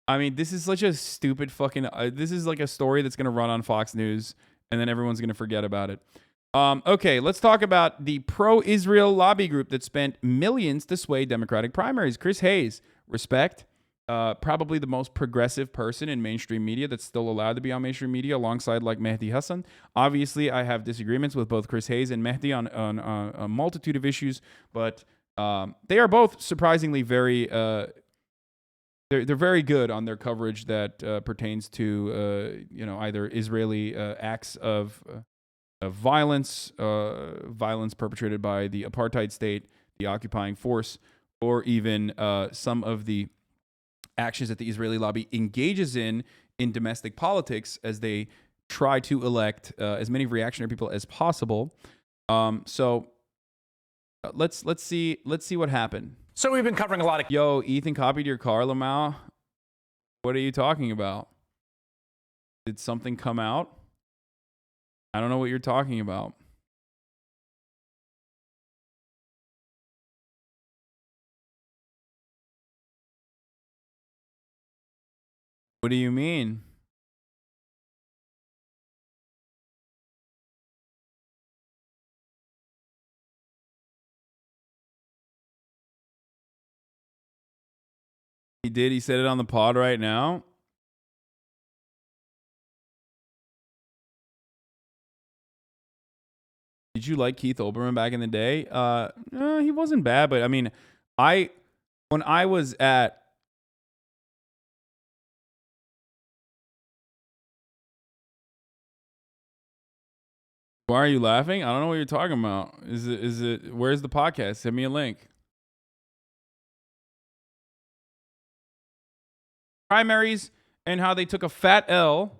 I mean, this is such a stupid fucking. This is like a story that's gonna run on Fox News, and then everyone's gonna forget about it. Okay, let's talk about the pro-Israel lobby group that spent millions to sway Democratic primaries. Chris Hayes, respect. Probably the most progressive person in mainstream media that's still allowed to be on mainstream media, alongside like Mehdi Hassan. Obviously, I have disagreements with both Chris Hayes and Mehdi on a multitude of issues, but they are both surprisingly very. They're very good on their coverage that pertains to either Israeli acts of violence, violence perpetrated by the apartheid state, the occupying force, or even some of the actions that the Israeli lobby engages in domestic politics as they try to elect as many reactionary people as possible. So let's see what happened. So we've been covering a lot of... Yo, Ethan copied your car, Lamau. What are you talking about? Did something come out? I don't know what you're talking about. What do you mean? He did. He said it on the pod right now. Did you like Keith Olbermann back in the day? He wasn't bad, but I mean, when I was at... Why are you laughing? I don't know what you're talking about. Is it where's the podcast? Send me a link. Primaries and how they took a fat L.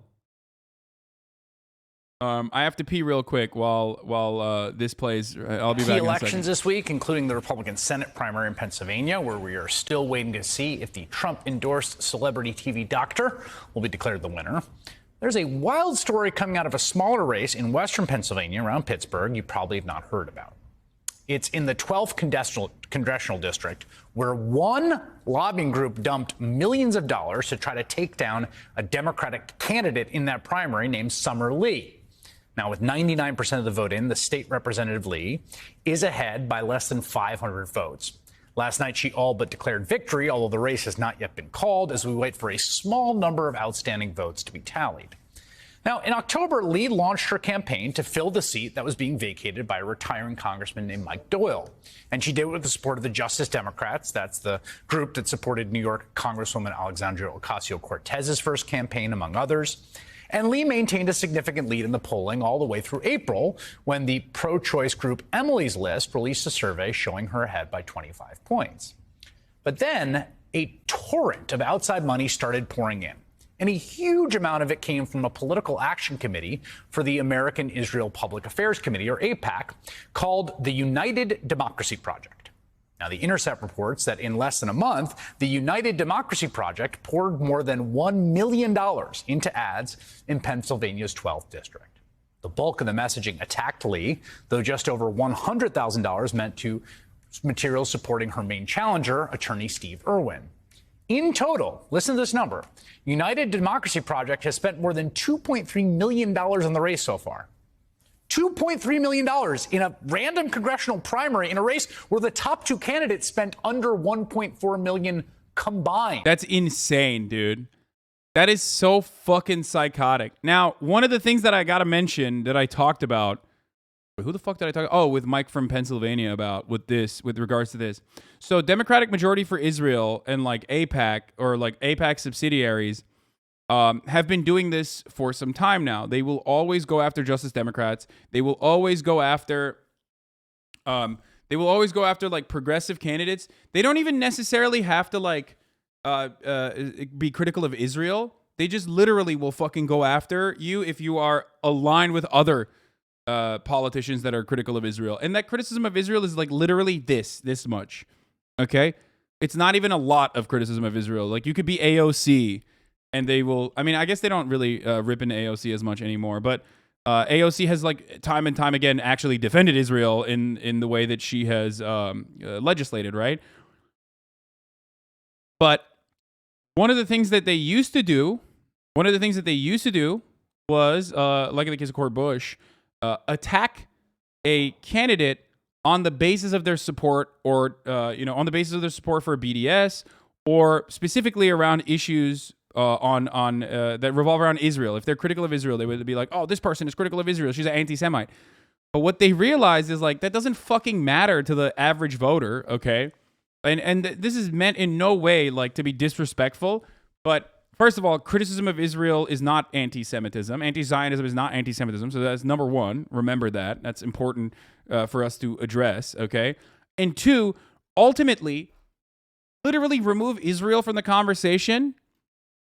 I have to pee real quick while this plays. I'll be back in a second. Elections this week, including the Republican Senate primary in Pennsylvania, where we are still waiting to see if the Trump-endorsed celebrity TV doctor will be declared the winner. There's a wild story coming out of a smaller race in western Pennsylvania around Pittsburgh you probably have not heard about. It's in the 12th congressional district, where one lobbying group dumped millions of dollars to try to take down a Democratic candidate in that primary named Summer Lee. Now, with 99% of the vote in, the state representative Lee is ahead by less than 500 votes. Last night, she all but declared victory, although the race has not yet been called, as we wait for a small number of outstanding votes to be tallied. Now, in October, Lee launched her campaign to fill the seat that was being vacated by a retiring congressman named Mike Doyle. And she did it with the support of the Justice Democrats. That's the group that supported New York Congresswoman Alexandria Ocasio-Cortez's first campaign, among others. And Lee maintained a significant lead in the polling all the way through April, when the pro-choice group Emily's List released a survey showing her ahead by 25 points. But then a torrent of outside money started pouring in. And a huge amount of it came from a political action committee for the American Israel Public Affairs Committee, or AIPAC, called the United Democracy Project. Now, The Intercept reports that in less than a month, the United Democracy Project poured more than $1 million into ads in Pennsylvania's 12th district. The bulk of the messaging attacked Lee, though just over $100,000 meant to materials supporting her main challenger, attorney Steve Irwin. In total, listen to this number, United Democracy Project has spent more than $2.3 million on the race so far. $2.3 million in a random congressional primary in a race where the top two candidates spent under $1.4 million combined. That's insane, dude. That is so fucking psychotic. Now, one of the things that I got to mention that I talked about, who the fuck did I talk? Oh, with Mike from Pennsylvania about with regards to this. So Democratic Majority for Israel and like AIPAC or like AIPAC subsidiaries have been doing this for some time now. They will always go after Justice Democrats. They will always go after like progressive candidates. They don't even necessarily have to like be critical of Israel. They just literally will fucking go after you if you are aligned with other politicians that are critical of Israel. And that criticism of Israel is like literally this much. Okay? It's not even a lot of criticism of Israel. Like you could be AOC and they will, I mean, I guess they don't really rip into AOC as much anymore, but AOC has like time and time again actually defended Israel in the way that she has legislated, right? But One of the things that they used to do, was, like in the case of Cory Bush, attack a candidate on the basis of their support, or on the basis of their support for BDS, or specifically around issues on that revolve around Israel. If they're critical of Israel, they would be like, "Oh, this person is critical of Israel. She's an anti-Semite." But what they realize is like that doesn't fucking matter to the average voter, okay? And this is meant in no way like to be disrespectful, but first of all, criticism of Israel is not anti-Semitism. Anti-Zionism is not anti-Semitism. So that's number one. Remember that. That's important for us to address, okay? And two, ultimately, literally remove Israel from the conversation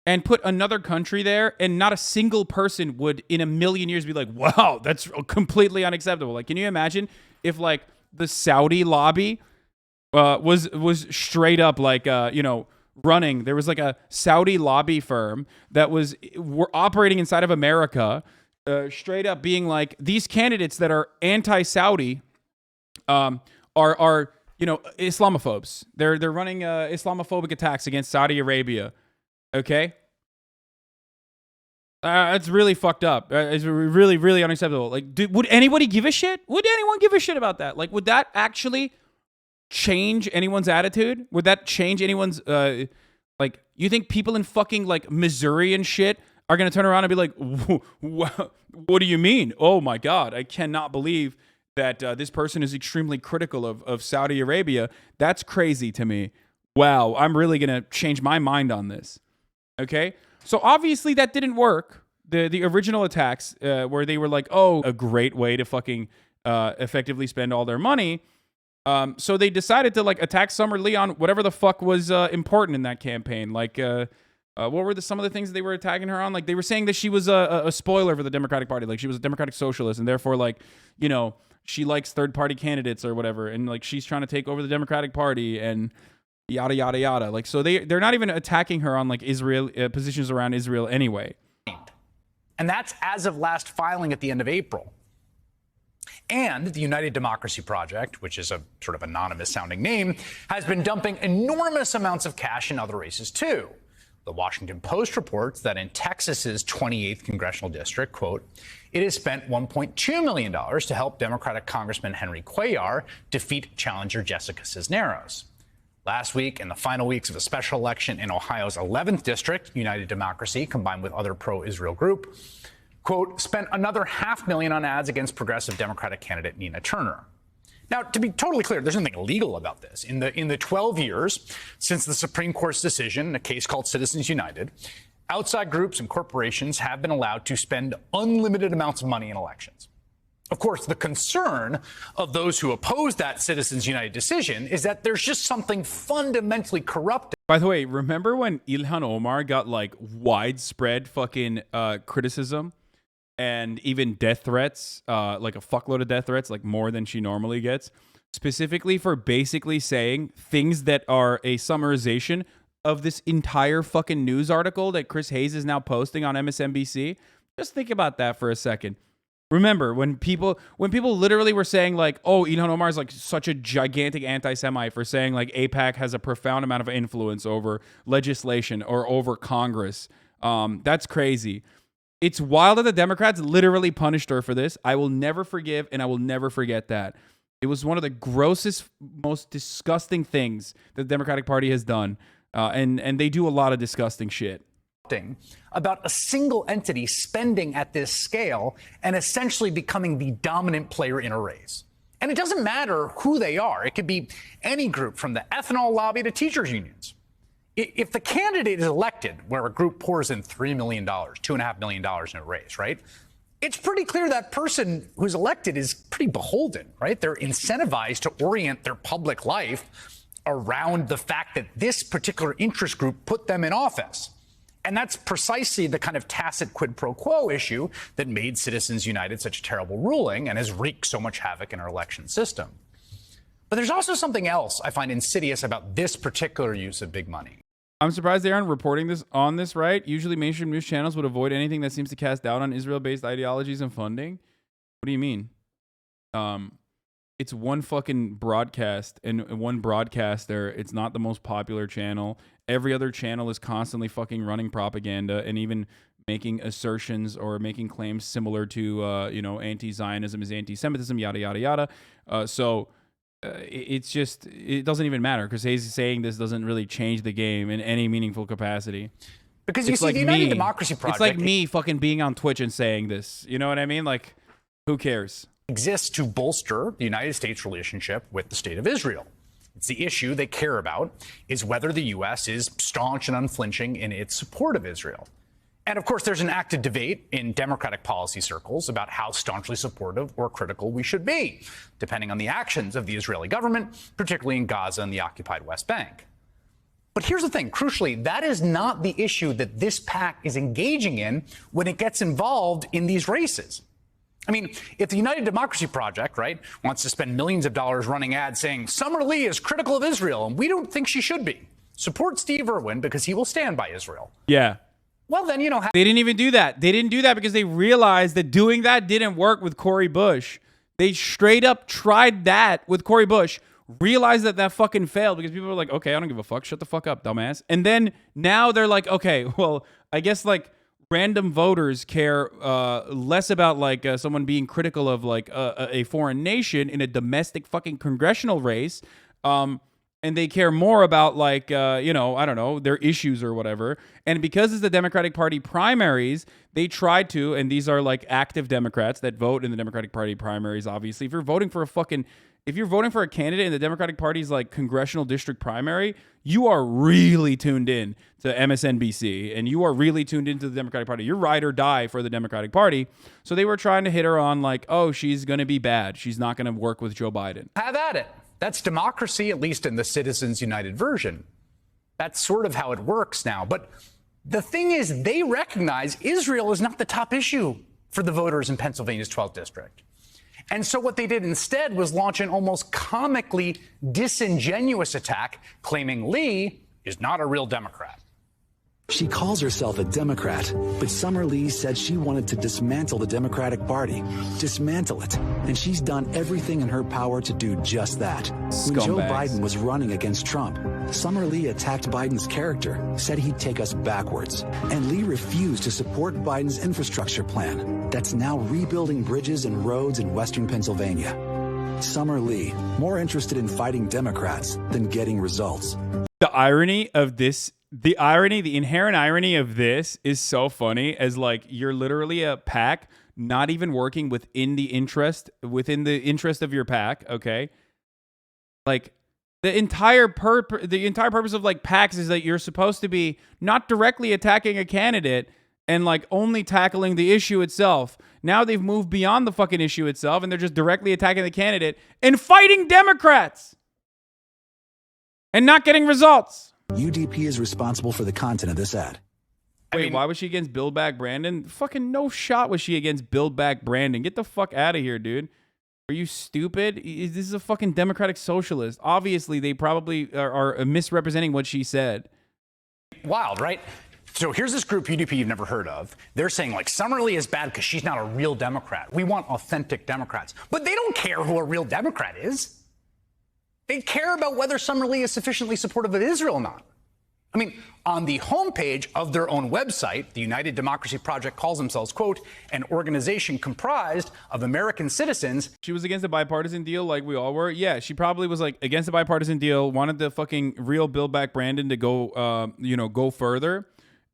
and put another country there, and not a single person would in a million years be like, wow, that's completely unacceptable. Like, can you imagine if like the Saudi lobby was straight up like, running. There was like a Saudi lobby firm that were operating inside of America, straight up being like, these candidates that are anti-Saudi are Islamophobes. They're running Islamophobic attacks against Saudi Arabia. Okay, it's really fucked up. It's really, really unacceptable. Like, would anybody give a shit? Would anyone give a shit about that? Like, would that actually change anyone's attitude? Would that change anyone's like? You think people in fucking like Missouri and shit are gonna turn around and be like, "What do you mean? Oh my god, I cannot believe that this person is extremely critical of Saudi Arabia. That's crazy to me. Wow, I'm really gonna change my mind on this." Okay, so obviously that didn't work. The original attacks where they were like, "Oh, a great way to fucking effectively spend all their money." So they decided to like attack Summer Lee on whatever the fuck was important in that campaign. Like, what were some of the things that they were attacking her on? Like, they were saying that she was a spoiler for the Democratic Party. Like, she was a Democratic socialist, and therefore, like, she likes third-party candidates or whatever, and like she's trying to take over the Democratic Party and yada yada yada. Like, so they're not even attacking her on like Israel positions around Israel anyway. And that's as of last filing at the end of April. And the United Democracy Project, which is a sort of anonymous sounding name, has been dumping enormous amounts of cash in other races, too. The Washington Post reports that in Texas's 28th congressional district, quote, it has spent $1.2 million to help Democratic Congressman Henry Cuellar defeat challenger Jessica Cisneros. Last week, in the final weeks of a special election in Ohio's 11th district, United Democracy, combined with other pro-Israel group, quote, spent another $500,000 on ads against progressive Democratic candidate Nina Turner. Now, to be totally clear, there's nothing illegal about this. In the 12 years since the Supreme Court's decision in a case called Citizens United, outside groups and corporations have been allowed to spend unlimited amounts of money in elections. Of course, the concern of those who oppose that Citizens United decision is that there's just something fundamentally corrupt. By the way, remember when Ilhan Omar got like widespread fucking criticism and even death threats, like a fuckload of death threats, like more than she normally gets, specifically for basically saying things that are a summarization of this entire fucking news article that Chris Hayes is now posting on MSNBC? Just think about that for a second. Remember when people literally were saying like, oh, Ilhan Omar is like such a gigantic anti-Semite for saying like AIPAC has a profound amount of influence over legislation or over Congress. That's crazy. It's wild that the Democrats literally punished her for this. I will never forgive and I will never forget that. It was one of the grossest, most disgusting things that the Democratic Party has done. And they do a lot of disgusting shit. About a single entity spending at this scale and essentially becoming the dominant player in a race. And it doesn't matter who they are. It could be any group from the ethanol lobby to teachers unions. If the candidate is elected, where a group pours in $3 million, $2.5 million in a race, right? It's pretty clear that person who's elected is pretty beholden, right? They're incentivized to orient their public life around the fact that this particular interest group put them in office. And that's precisely the kind of tacit quid pro quo issue that made Citizens United such a terrible ruling and has wreaked so much havoc in our election system. But there's also something else I find insidious about this particular use of big money. I'm surprised they aren't reporting this on this, right? Usually mainstream news channels would avoid anything that seems to cast doubt on Israel-based ideologies and funding. What do you mean? it's one fucking broadcast and one broadcaster. It's not the most popular channel. Every other channel is constantly fucking running propaganda and even making assertions or making claims similar to, anti-Zionism is anti-Semitism, yada, yada, yada. It's just, it doesn't even matter because he's saying this doesn't really change the game in any meaningful capacity. Because you see, the United Democracy Project... It's like me fucking being on Twitch and saying this. You know what I mean? Like, who cares? ...exists to bolster the United States' relationship with the State of Israel. It's the issue they care about is whether the U.S. is staunch and unflinching in its support of Israel. And of course, there's an active debate in Democratic policy circles about how staunchly supportive or critical we should be, depending on the actions of the Israeli government, particularly in Gaza and the occupied West Bank. But here's the thing, crucially, that is not the issue that this PAC is engaging in when it gets involved in these races. I mean, if the United Democracy Project, right, wants to spend millions of dollars running ads saying Summer Lee is critical of Israel and we don't think she should be, support Steve Irwin because he will stand by Israel. Yeah. Well, then, they didn't even do that. They didn't do that because they realized that doing that didn't work with Cori Bush. They straight up tried that with Cori Bush, realized that fucking failed because people were like, okay, I don't give a fuck. Shut the fuck up, dumbass. And then now they're like, okay, well, I guess like random voters care less about like someone being critical of like a foreign nation in a domestic fucking congressional race. And they care more about like, I don't know, their issues or whatever. And because it's the Democratic Party primaries, they tried to, and these are like active Democrats that vote in the Democratic Party primaries, obviously. If you're voting for a candidate in the Democratic Party's like congressional district primary, you are really tuned in to MSNBC and you are really tuned into the Democratic Party. You're ride or die for the Democratic Party. So they were trying to hit her on like, oh, she's going to be bad. She's not going to work with Joe Biden. Have at it. That's democracy, at least in the Citizens United version. That's sort of how it works now. But the thing is, they recognize Israel is not the top issue for the voters in Pennsylvania's 12th district. And so what they did instead was launch an almost comically disingenuous attack, claiming Lee is not a real Democrat. She calls herself a Democrat, but Summer Lee said she wanted to dismantle the Democratic Party. Dismantle it. And she's done everything in her power to do just that. When Joe Biden was running against Trump, Summer Lee attacked Biden's character, said he'd take us backwards. And Lee refused to support Biden's infrastructure plan that's now rebuilding bridges and roads in western Pennsylvania. Summer Lee, more interested in fighting Democrats than getting results. The irony of this, the inherent irony of this is so funny, as like you're literally a PAC not even working within the interest of your PAC, okay? Like the entire purpose of like PACs is that you're supposed to be not directly attacking a candidate and like only tackling the issue itself. Now they've moved beyond the fucking issue itself and they're just directly attacking the candidate and fighting Democrats and not getting results. UDP is responsible for the content of this ad. Wait, why was she against Build Back Brandon? Fucking no shot was she against Build Back Brandon. Get the fuck out of here, dude. Are you stupid? This is a fucking democratic socialist. Obviously, they probably are misrepresenting what she said. Wild, right? So here's this group, UDP, you've never heard of. They're saying, like, Summer Lee is bad because she's not a real Democrat. We want authentic Democrats. But they don't care who a real Democrat is. They care about whether Summer Lee is sufficiently supportive of Israel or not. I mean, on the homepage of their own website, the United Democracy Project calls themselves, quote, an organization comprised of American citizens. She was against a bipartisan deal like we all were. Yeah, she probably was like against a bipartisan deal, wanted the fucking real Build Back Brandon to go, go further.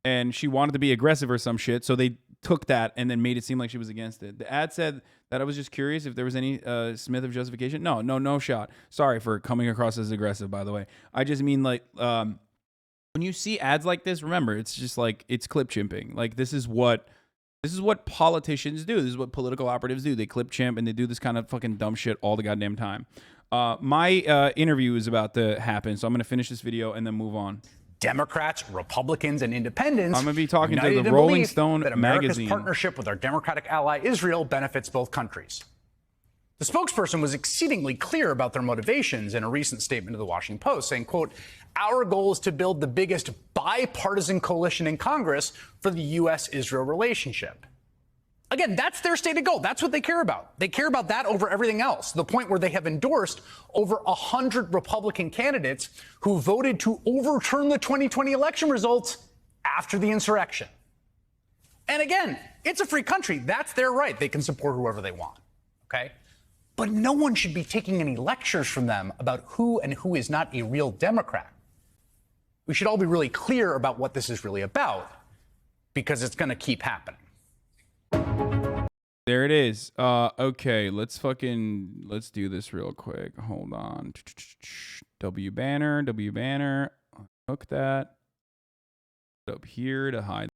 And she wanted to be aggressive or some shit. So they took that and then made it seem like she was against it. The ad said that I was just curious if there was any Smith of justification. No shot. Sorry for coming across as aggressive, by the way. I just mean like, when you see ads like this, remember, it's just like, it's clip chimping. Like this is what politicians do. This is what political operatives do. They clip chimp and they do this kind of fucking dumb shit all the goddamn time. My interview is about to happen, so I'm going to finish this video and then move on. Democrats, Republicans, and independents. I'm going to be talking to the Rolling Stone that America's magazine. Partnership with our democratic ally Israel benefits both countries. The spokesperson was exceedingly clear about their motivations in a recent statement to the Washington Post, saying, quote, our goal is to build the biggest bipartisan coalition in Congress for the U.S.-Israel relationship. Again, that's their stated goal. That's what they care about. They care about that over everything else. The point where they have endorsed over 100 Republican candidates who voted to overturn the 2020 election results after the insurrection. And again, it's a free country. That's their right. They can support whoever they want. Okay? But no one should be taking any lectures from them about who and who is not a real Democrat. We should all be really clear about what this is really about, because it's going to keep happening. There it is. Okay, let's do this real quick. Hold on. W banner. Hook that up here to hide